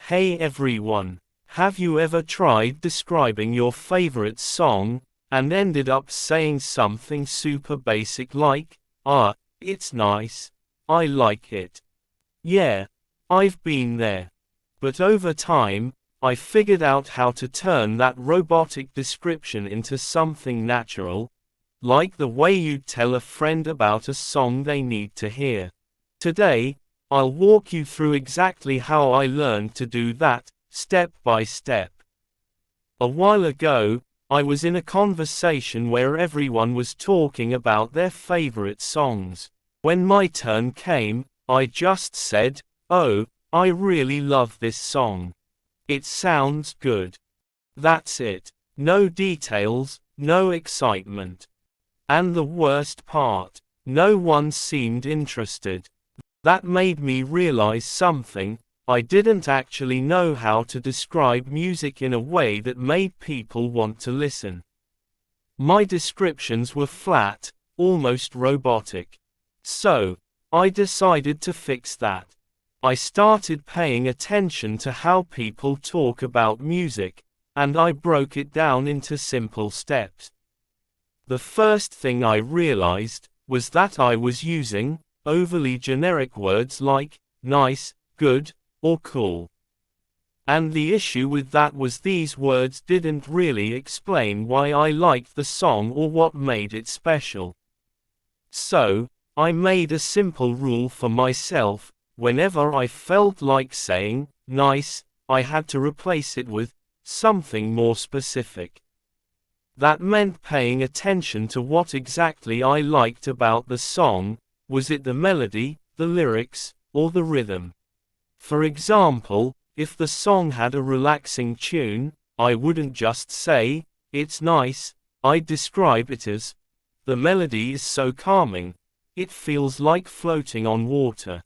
Hey everyone, have you ever tried describing your favorite song, and ended up saying something super basic like, it's nice, I like it. Yeah, I've been there. But over time, I figured out how to turn that robotic description into something natural, like the way you'd tell a friend about a song they need to hear. Today, I'll walk you through exactly how I learned to do that, step by step. A while ago, I was in a conversation where everyone was talking about their favorite songs. When my turn came, I just said, "Oh, I really love this song. It sounds good." That's it. No details, no excitement. And the worst part, no one seemed interested. That made me realize something. I didn't actually know how to describe music in a way that made people want to listen. My descriptions were flat, almost robotic. So, I decided to fix that. I started paying attention to how people talk about music, and I broke it down into simple steps. The first thing I realized was that I was using overly generic words like nice, good, or cool. And the issue with that was these words didn't really explain why I liked the song or what made it special. So, I made a simple rule for myself. Whenever I felt like saying nice, I had to replace it with something more specific. That meant paying attention to what exactly I liked about the song. Was it the melody, the lyrics, or the rhythm? For example, if the song had a relaxing tune, I wouldn't just say, "It's nice," I'd describe it as, "The melody is so calming, it feels like floating on water."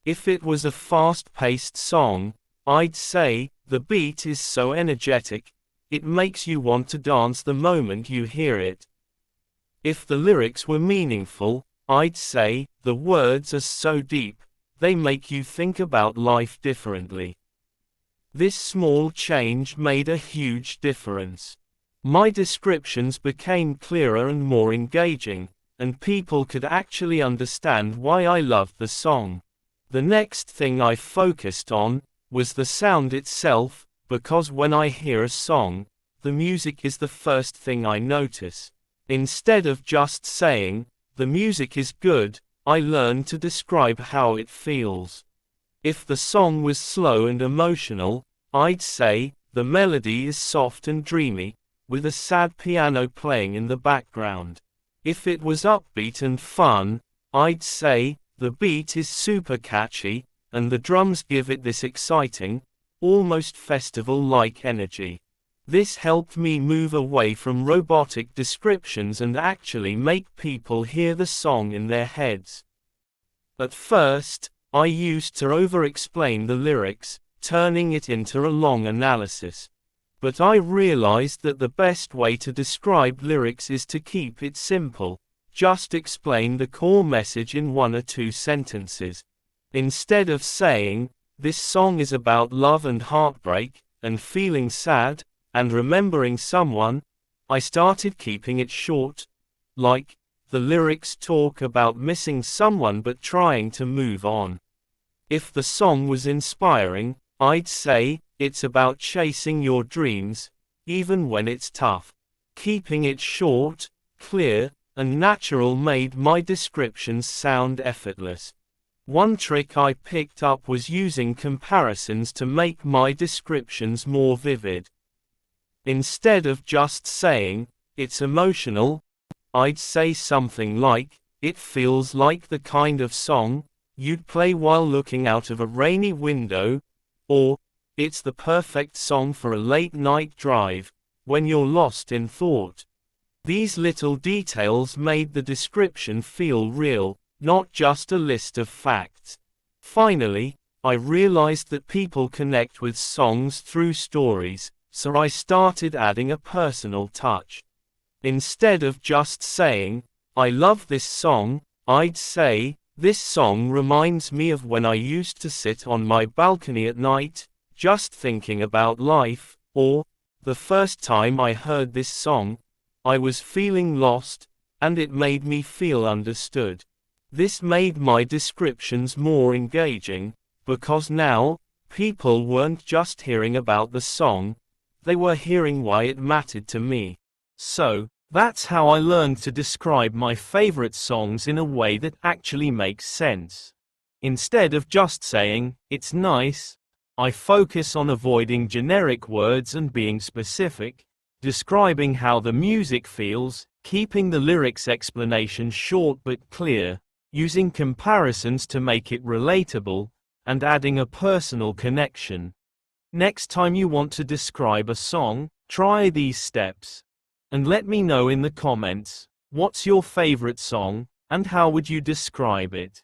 If it was a fast-paced song, I'd say, "The beat is so energetic, it makes you want to dance the moment you hear it." If the lyrics were meaningful, I'd say, "The words are so deep, they make you think about life differently." This small change made a huge difference. My descriptions became clearer and more engaging, and people could actually understand why I loved the song. The next thing I focused on was the sound itself, because when I hear a song, the music is the first thing I notice. Instead of just saying, "The music is good," I learned to describe how it feels. If the song was slow and emotional, I'd say, "The melody is soft and dreamy, with a sad piano playing in the background." If it was upbeat and fun, I'd say, "The beat is super catchy, and the drums give it this exciting, almost festival-like energy." This helped me move away from robotic descriptions and actually make people hear the song in their heads. At first, I used to over-explain the lyrics, turning it into a long analysis. But I realized that the best way to describe lyrics is to keep it simple. Just explain the core message in 1 or 2 sentences. Instead of saying, "This song is about love and heartbreak, and feeling sad, and remembering someone," I started keeping it short. Like, "The lyrics talk about missing someone but trying to move on." If the song was inspiring, I'd say, "It's about chasing your dreams, even when it's tough." Keeping it short, clear, and natural made my descriptions sound effortless. One trick I picked up was using comparisons to make my descriptions more vivid. Instead of just saying, "It's emotional," I'd say something like, "It feels like the kind of song you'd play while looking out of a rainy window," or, "It's the perfect song for a late-night drive, when you're lost in thought." These little details made the description feel real, not just a list of facts. Finally, I realized that people connect with songs through stories, so I started adding a personal touch. Instead of just saying, "I love this song," I'd say, This song reminds me of when I used to sit on my balcony at night, just thinking about life, or, the first time I heard this song, I was feeling lost, and it made me feel understood. This made my descriptions more engaging, because now, people weren't just hearing about the song, they were hearing why it mattered to me. So, that's how I learned to describe my favorite songs in a way that actually makes sense. Instead of just saying, "It's nice," I focus on avoiding generic words and being specific, describing how the music feels, keeping the lyrics explanation short but clear, using comparisons to make it relatable, and adding a personal connection. Next time you want to describe a song, try these steps. And let me know in the comments, what's your favorite song, and how would you describe it?